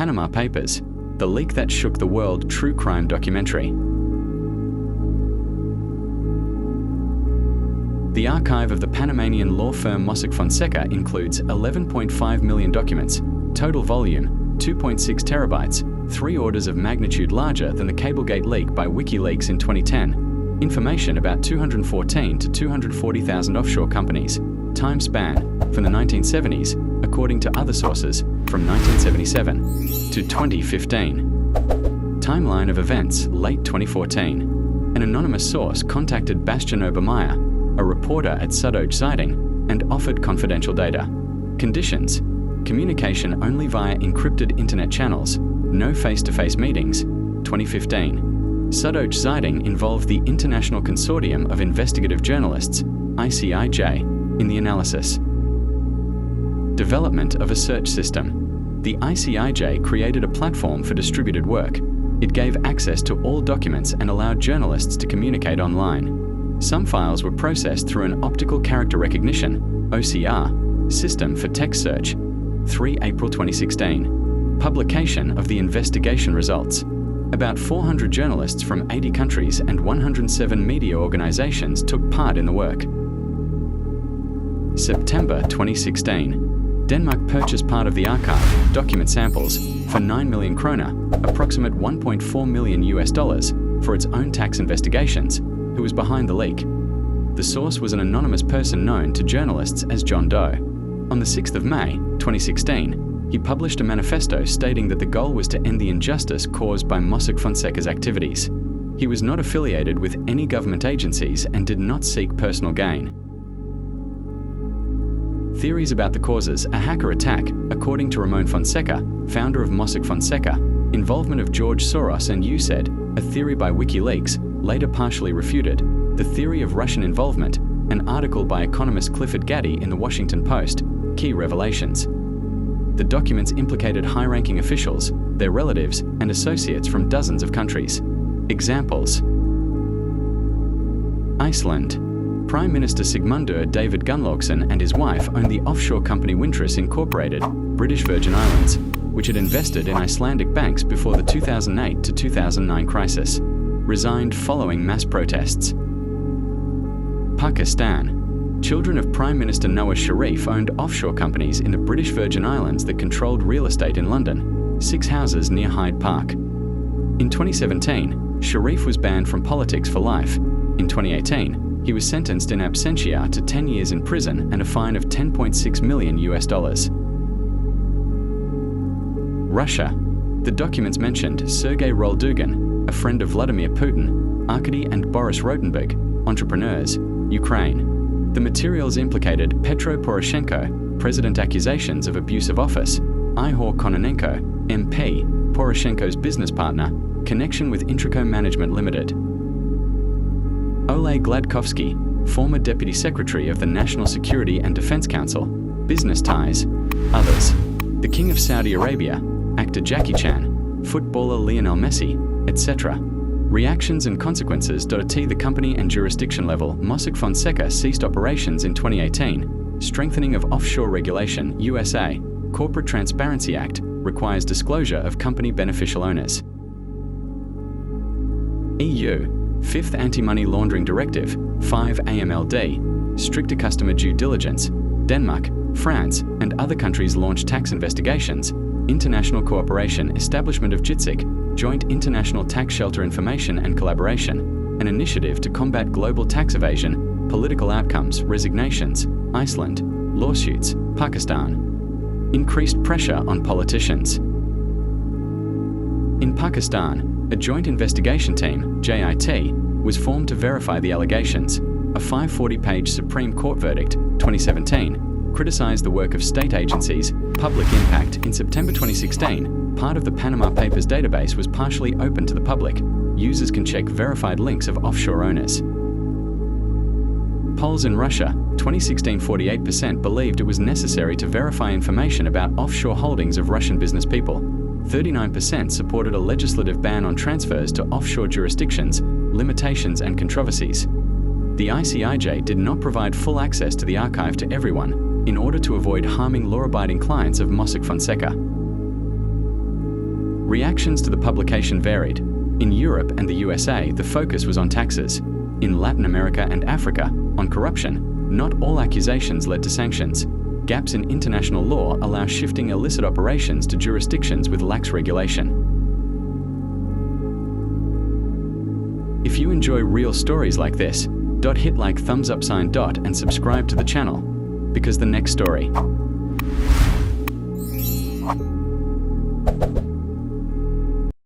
Panama Papers, the leak that shook the world true crime documentary. The archive of the Panamanian law firm Mossack Fonseca includes 11.5 million documents, total volume 2.6 terabytes, 3 orders of magnitude larger than the Cablegate leak by WikiLeaks in 2010, information about 214 to 240,000 offshore companies, time span from the 1970s, according to other sources, from 1977 to 2015. Timeline of events, late 2014. An anonymous source contacted Bastian Obermeyer, a reporter at Sudoj Siding, and offered confidential data. Conditions: communication only via encrypted internet channels, no face-to-face meetings. 2015. Sudoj Siding involved the International Consortium of Investigative Journalists, ICIJ, in the analysis. Development of a search system. The ICIJ created a platform for distributed work. It gave access to all documents and allowed journalists to communicate online. Some files were processed through an optical character recognition (OCR) system for text search. 3 April 2016. Publication of the investigation results. About 400 journalists from 80 countries and 107 media organizations took part in the work. September 2016. Denmark purchased part of the archive, document samples, for 9 million kroner, approximate $1.4 million, for its own tax investigations. Who was behind the leak? The source was an anonymous person known to journalists as John Doe. On the 6th of May, 2016, he published a manifesto stating that the goal was to end the injustice caused by Mossack Fonseca's activities. He was not affiliated with any government agencies and did not seek personal gain. Theories about the causes: a hacker attack, according to Ramon Fonseca, founder of Mossack Fonseca, involvement of George Soros and USAID, a theory by WikiLeaks, later partially refuted, the theory of Russian involvement, an article by economist Clifford Gaddy in the Washington Post, key revelations. The documents implicated high-ranking officials, their relatives, and associates from dozens of countries. Examples: Iceland. Prime Minister Sigmundur David Gunnlaugsson and his wife owned the offshore company Wintris Incorporated, British Virgin Islands, which had invested in Icelandic banks before the 2008 to 2009 crisis. Resigned following mass protests. Pakistan. Children of Prime Minister Nawaz Sharif owned offshore companies in the British Virgin Islands that controlled real estate in London, 6 houses near Hyde Park. In 2017, Sharif was banned from politics for life. In 2018, he was sentenced in absentia to 10 years in prison and a fine of $10.6 million. Russia. The documents mentioned Sergei Roldugan, a friend of Vladimir Putin, Arkady and Boris Rotenberg, entrepreneurs, Ukraine. The materials implicated Petro Poroshenko, president accusations of abuse of office, Ihor Kononenko, MP, Poroshenko's business partner, connection with Intrico Management Limited. Oleg Gladkovsky, former deputy secretary of the National Security and Defense Council, business ties. Others: the King of Saudi Arabia, actor Jackie Chan, footballer Lionel Messi, etc. Reactions and consequences. T. The company and jurisdiction level. Mossack Fonseca ceased operations in 2018. Strengthening of offshore regulation. USA. Corporate Transparency Act requires disclosure of company beneficial owners. EU. 5th Anti-Money Laundering Directive, 5 AMLD. Stricter customer due diligence. Denmark, France, and other countries launch tax investigations. International cooperation. Establishment of JITSIC, Joint International Tax Shelter Information and Collaboration, an initiative to combat global tax evasion. Political outcomes. Resignations. Iceland. Lawsuits. Pakistan. Increased pressure on politicians. In Pakistan, a joint investigation team, JIT, was formed to verify the allegations. A 540-page Supreme Court verdict, 2017, criticized the work of state agencies. Public impact. In September 2016, part of the Panama Papers database was partially open to the public. Users can check verified links of offshore owners. Polls in Russia, 2016, 48% believed it was necessary to verify information about offshore holdings of Russian business people. 39% supported a legislative ban on transfers to offshore jurisdictions, limitations and controversies. The ICIJ did not provide full access to the archive to everyone, in order to avoid harming law-abiding clients of Mossack Fonseca. Reactions to the publication varied. In Europe and the USA, the focus was on taxes. In Latin America and Africa, on corruption. Not all accusations led to sanctions. Gaps in international law allow shifting illicit operations to jurisdictions with lax regulation. If you enjoy real stories like this, hit like thumbs up sign and subscribe to the channel, because the next story